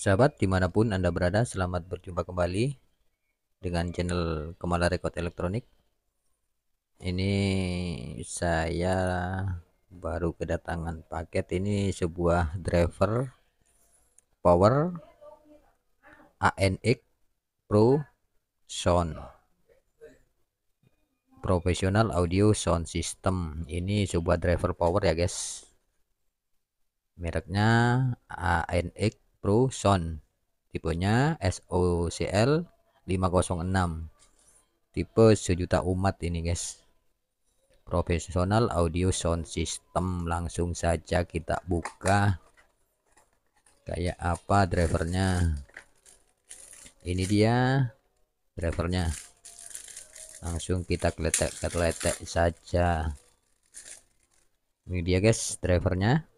Sahabat dimanapun Anda berada, selamat berjumpa kembali dengan channel Kemala Rekod Elektronik. Ini saya baru kedatangan paket, ini sebuah driver power ANX Pro Sound Professional Audio Sound System. Ini sebuah driver power ya guys, mereknya ANX Pro Sound, tipenya SOCL 506, tipe sejuta umat ini guys, profesional audio sound system. Langsung saja kita buka kayak apa drivernya. Ini dia drivernya, langsung kita kletek saja. Ini dia guys drivernya.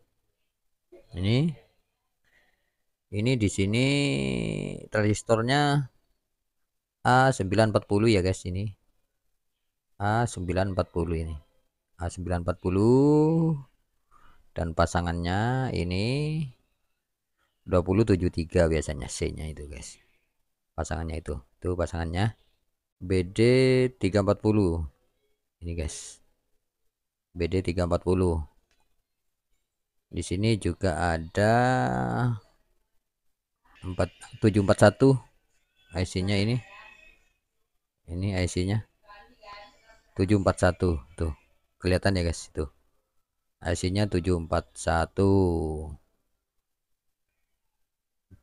Ini di sini transistornya A940 ya guys. Ini A940, ini A940, dan pasangannya ini 2073 biasanya C-nya itu guys. Pasangannya itu pasangannya BD340 ini guys, BD340. Di sini juga ada 741 IC-nya. Ini IC-nya 741 tuh, kelihatan ya guys, itu IC-nya 741.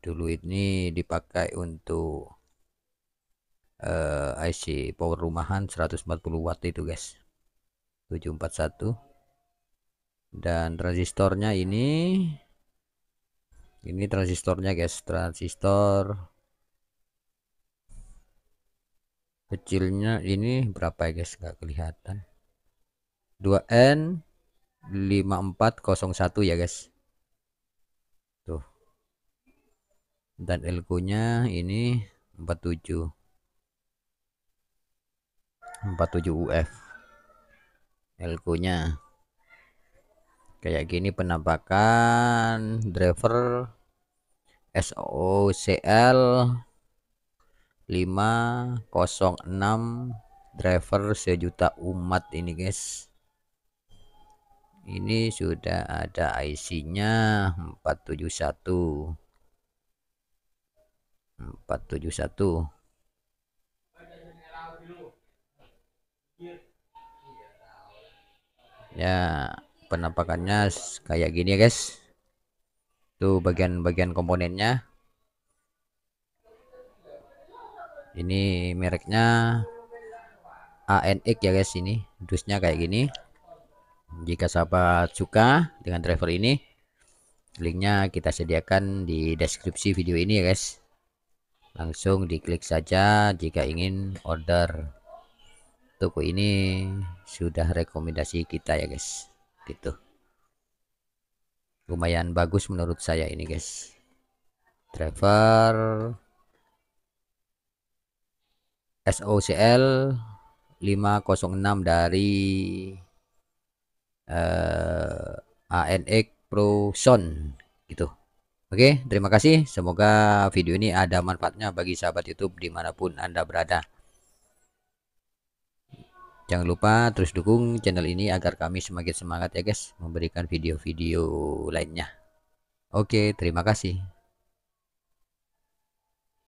Dulu ini dipakai untuk IC power rumahan 140 watt itu guys, 741. Dan transistornya ini transistornya guys, transistor kecilnya ini berapa ya guys, nggak kelihatan, 2N5401 ya guys tuh. Dan elko-nya ini 47 UF. Elko-nya kayak gini penampakan driver SOCL 506 driver sejuta umat ini guys. Ini sudah ada IC-nya 471 ya. Penampakannya kayak gini ya guys, tuh bagian-bagian komponennya. Ini mereknya ANX ya guys. Ini dusnya kayak gini. Jika sahabat suka dengan driver ini, linknya kita sediakan di deskripsi video ini ya guys. Langsung diklik saja jika ingin order. Toko ini sudah rekomendasi kita ya guys, gitu. Lumayan bagus menurut saya ini guys, driver SOCL 506 dari ANX Pro Sound gitu. Oke, terima kasih. Semoga video ini ada manfaatnya bagi sahabat YouTube dimanapun Anda berada. Jangan lupa terus dukung channel ini agar kami semakin semangat ya guys, memberikan video-video lainnya. Oke, terima kasih.